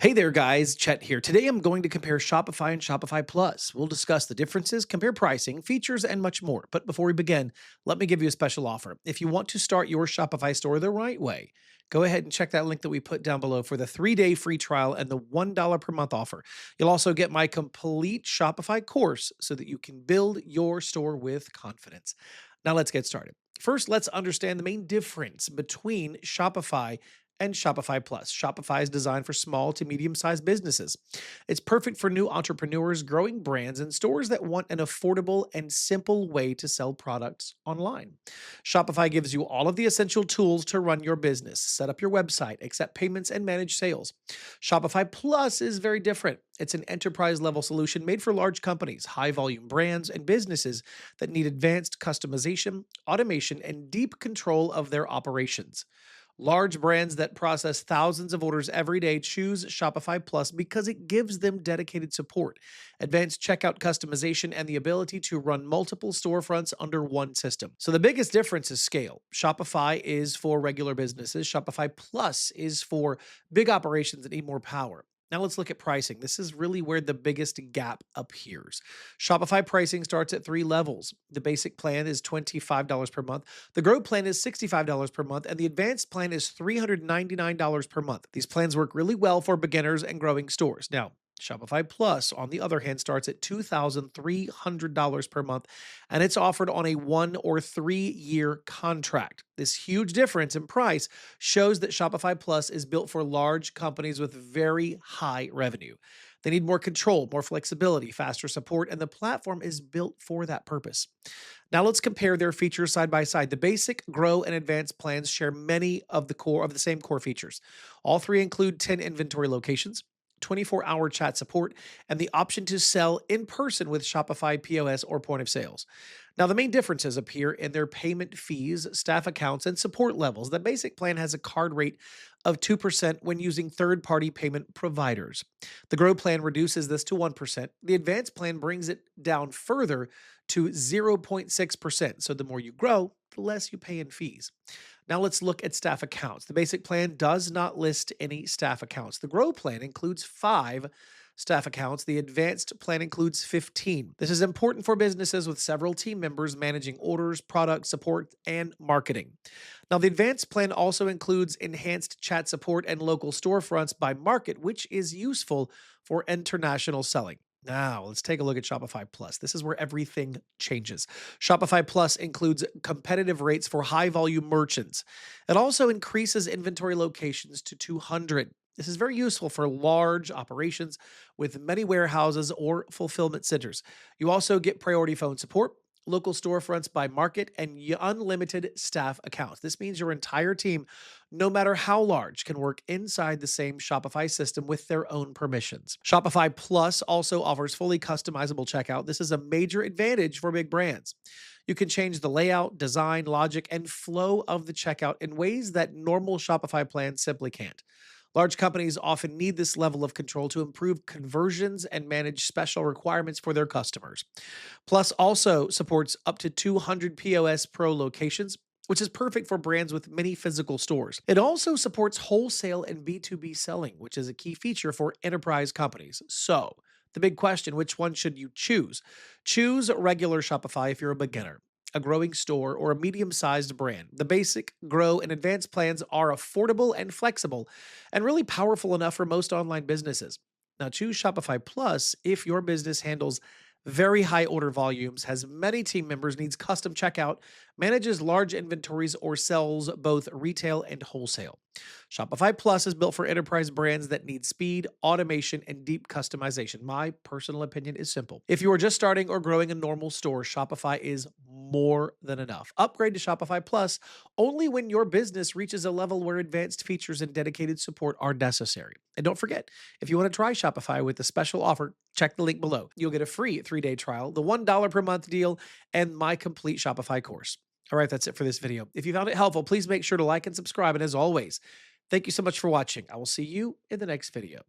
Hey there, guys. Chet here. Today I'm going to compare Shopify and Shopify Plus. We'll discuss the differences, compare pricing, features, and much more. But before we begin, let me give you a special offer. If you want to start your Shopify store the right way, go ahead and check that link that we put down below for the 3-day free trial and the $1 per month offer. You'll also get my complete Shopify course so that you can build your store with confidence. Now let's get started. First, let's understand the main difference between Shopify and Shopify Plus. Shopify is designed for small to medium sized businesses. It's perfect for new entrepreneurs, growing brands, and stores that want an affordable and simple way to sell products online. Shopify gives you all of the essential tools to run your business, set up your website, accept payments, and manage sales. Shopify Plus is very different. It's an enterprise level solution made for large companies, high volume brands, and businesses that need advanced customization, automation, and deep control of their operations. Large brands that process thousands of orders every day choose Shopify Plus because it gives them dedicated support, advanced checkout customization, and the ability to run multiple storefronts under one system. So the biggest difference is scale. Shopify is for regular businesses, Shopify Plus is for big operations that need more power. Now let's look at pricing. This is really where the biggest gap appears. Shopify pricing starts at 3 levels. The basic plan is $25 per month. The Grow plan is $65 per month, and the Advanced plan is $399 per month. These plans work really well for beginners and growing stores. Now, Shopify Plus, on the other hand, starts at $2,300 per month, and it's offered on a 1 or 3 year contract. This huge difference in price shows that Shopify Plus is built for large companies with very high revenue. They need more control, more flexibility, faster support, and the platform is built for that purpose. Now let's compare their features side by side. The basic, grow, and advanced plans share many of the same core features. All three include 10 inventory locations, 24-hour chat support, and the option to sell in person with Shopify POS or point of sales. Now, the main differences appear in their payment fees, staff accounts, and support levels. The basic plan has a card rate of 2% when using third-party payment providers. The Grow plan reduces this to 1%. The Advanced plan brings it down further to 0.6%. So the more you grow, the less you pay in fees. Now let's look at staff accounts. The basic plan does not list any staff accounts. The Grow plan includes 5 staff accounts. The Advanced plan includes 15. This is important for businesses with several team members managing orders, product support, and marketing. Now, the Advanced plan also includes enhanced chat support and local storefronts by market, which is useful for international selling. Now, let's take a look at Shopify Plus. This is where everything changes. Shopify Plus includes competitive rates for high volume merchants. It also increases inventory locations to 200. This is very useful for large operations with many warehouses or fulfillment centers. You also get priority phone support, local storefronts by market, and unlimited staff accounts. This means your entire team, no matter how large, can work inside the same Shopify system with their own permissions. Shopify Plus also offers fully customizable checkout. This is a major advantage for big brands. You can change the layout, design, logic, and flow of the checkout in ways that normal Shopify plans simply can't. Large companies often need this level of control to improve conversions and manage special requirements for their customers. Plus also supports up to 200 POS Pro locations, which is perfect for brands with many physical stores. It also supports wholesale and B2B selling, which is a key feature for enterprise companies. So, the big question, which one should you choose? Choose regular Shopify if you're a beginner, a growing store, or a medium sized brand. The basic, grow, and advanced plans are affordable and flexible and really powerful enough for most online businesses. Now, choose Shopify Plus if your business handles very high order volumes, has many team members, needs custom checkout, manages large inventories, or sells both retail and wholesale. Shopify Plus is built for enterprise brands that need speed, automation, and deep customization. My personal opinion is simple. If you are just starting or growing a normal store, Shopify is more than enough. Upgrade to Shopify Plus only when your business reaches a level where advanced features and dedicated support are necessary. And don't forget, if you want to try Shopify with a special offer, check the link below. You'll get a free 3-day trial, the $1 per month deal, and my complete Shopify course. All right, that's it for this video. If you found it helpful, please make sure to like and subscribe. And as always, thank you so much for watching. I will see you in the next video.